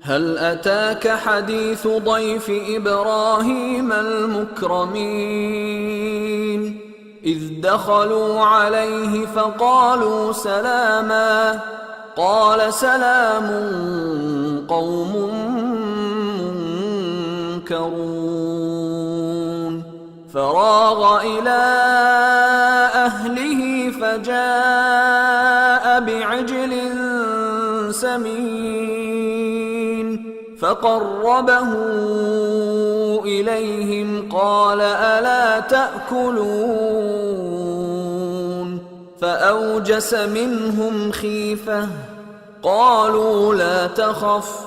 هل أتاك حديث ضيف إبراهيم المكرمين إذ دخلوا عليه فقالوا سلاما قال سلام قوم منكرون فراغ إلى أهله فجاء بعجل سمين فقربه إليهم قال ألا تأكلون فأوجس منهم خيفة قالوا لا تخف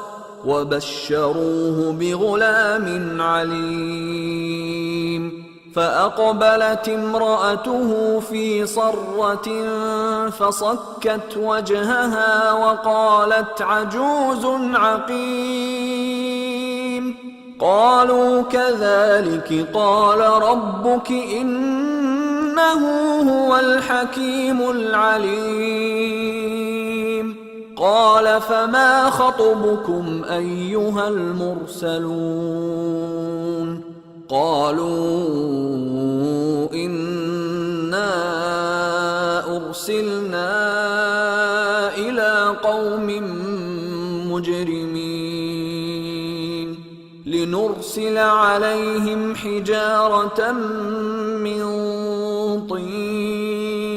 وبشروه بغلام عليم فأقبلت امرأته في صرة فصكت وجهها وقالت عجوز عقيم قالوا كذلك قال ربك إنه هو الحكيم العليم قال فما خطبكم أيها المرسلون قالوا إنا أرسلنا إلى قوم مجرمين لنرسل عليهم حجارة من طين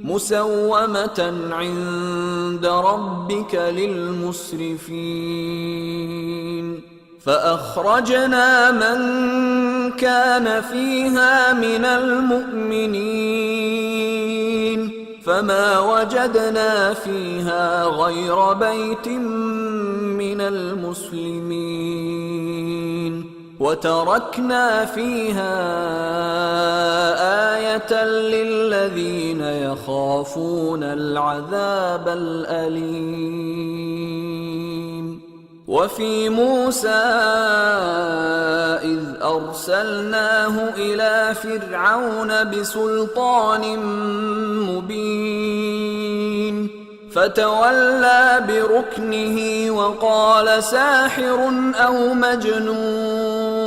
مسومة عند ربك للمسرفين فأخرجنا من كان فيها من المؤمنين فما وجدنا فيها غير بيت من المسلمين وتركنا فيها آية للذين يخافون العذاب الأليم وفي موسى إذ أرسلناه إلى فرعون بسلطان مبين فتولى بركنه وقال ساحر أو مجنون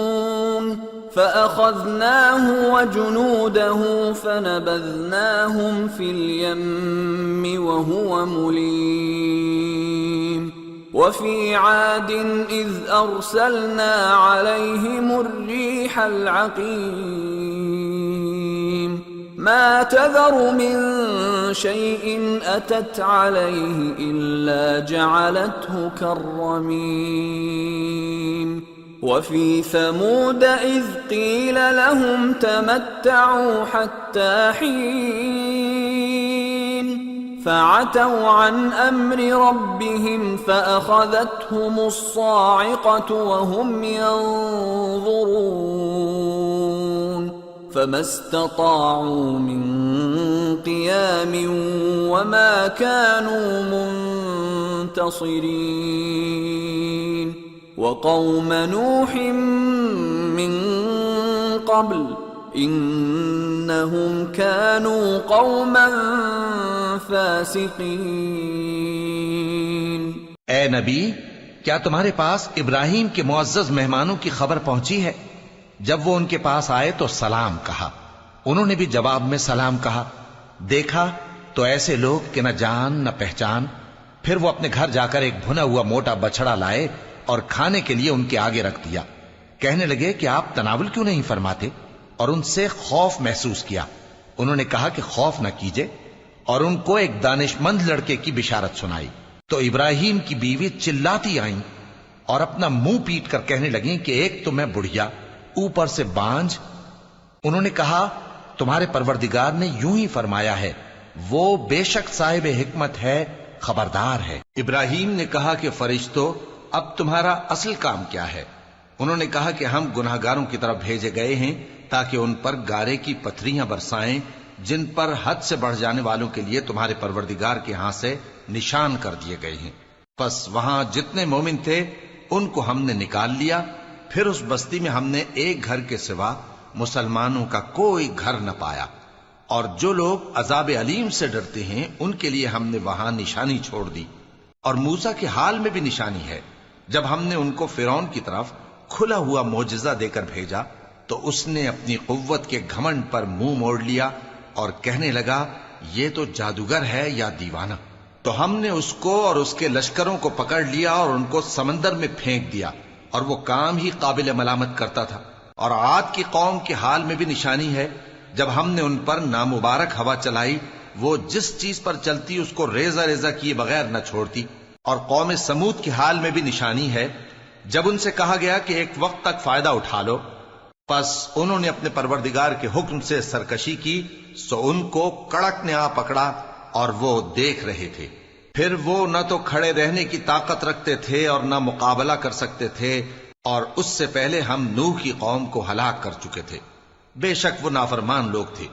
فأخذناه وجنوده فنبذناهم في اليم وهو مليم وفي عاد إذ أرسلنا عليهم الريح العقيم ما تذر من شيء أتت عليه إلا جعلته كالرميم وفي ثمود إذ قيل لهم تمتعوا حتى حين فعتوا عن أمر ربهم فأخذتهم الصاعقة وهم ينظرون فما استطاعوا من قيام وما كانوا منتصرين وقوم نوح من قبل إنهم كانوا قوما فاسقين ए नबी, क्या तुम्हारे पास इब्राहिम के मुअज्जज मेहमानों की खबर पहुंची है? जब वो उनके पास आए तो सलाम कहा। उन्होंने भी जवाब में सलाम कहा। देखा तो ऐसे लोग कि न जान न पहचान। फिर वो अपने घर जाकर एक भुना हुआ मोटा बछड़ा लाए और खाने के लिए उनके आगे रख दिया। कहने लगे कि आप तनावुल क्यों नहीं फरमाते? और उनसे खौफ महसूस किया। उन्होंने कहा कि खौफ न कीजिए, और उनको एक दानिशमंद लड़के की बिशारत सुनाई। तो इब्राहिम की बीवी चिल्लाती आईं और अपना मुंह पीट कर कहने लगी कि एक तो मैं बुढ़िया, ऊपर से बांझ। उन्होंने कहा तुम्हारे परवरदिगार ने यूं ही फरमाया है, वो बेशक साहिब हिकमत है, खबरदार है। इब्राहिम ने कहा कि फरिश्तों, अब तुम्हारा असल काम क्या है? उन्होंने कहा कि हम गुनाहगारों की तरफ भेजे गए हैं ताकि उन पर गारे की पथरियां बरसाएं, जिन पर हद से बढ़ जाने वालों के लिए तुम्हारे परवरदिगार के यहां से निशान कर दिए गए हैं। बस वहां जितने मोमिन थे उनको हमने निकाल लिया। फिर उस बस्ती में हमने एक घर के सिवा मुसलमानों का कोई घर न पाया, और जो लोग अजाब अलीम से डरते हैं उनके लिए हमने वहां निशानी छोड़ दी। اور موسیٰ کے حال میں بھی نشانی ہے، جب ہم نے ان کو فرعون کی طرف کھلا ہوا معجزہ دے کر بھیجا تو اس نے اپنی قوت کے گھمنڈ پر منہ موڑ لیا اور کہنے لگا یہ تو جادوگر ہے یا دیوانہ۔ تو ہم نے اس کو اور اس کے لشکروں کو پکڑ لیا اور ان کو سمندر میں پھینک دیا، اور وہ کام ہی قابل ملامت کرتا تھا۔ اور عاد کی قوم کے حال میں بھی نشانی ہے، جب ہم نے ان پر نامبارک ہوا چلائی، وہ جس چیز پر چلتی اس کو ریزہ ریزہ کیے بغیر نہ چھوڑتی۔ اور قوم سمود کے حال میں بھی نشانی ہے، جب ان سے کہا گیا کہ ایک وقت تک فائدہ اٹھا لو، پس انہوں نے اپنے پروردگار کے حکم سے سرکشی کی، سو ان کو کڑک نے آ پکڑا اور وہ دیکھ رہے تھے۔ پھر وہ نہ تو کھڑے رہنے کی طاقت رکھتے تھے اور نہ مقابلہ کر سکتے تھے، اور اس سے پہلے ہم نوح کی قوم کو ہلاک کر چکے تھے، بے شک وہ نافرمان لوگ تھے۔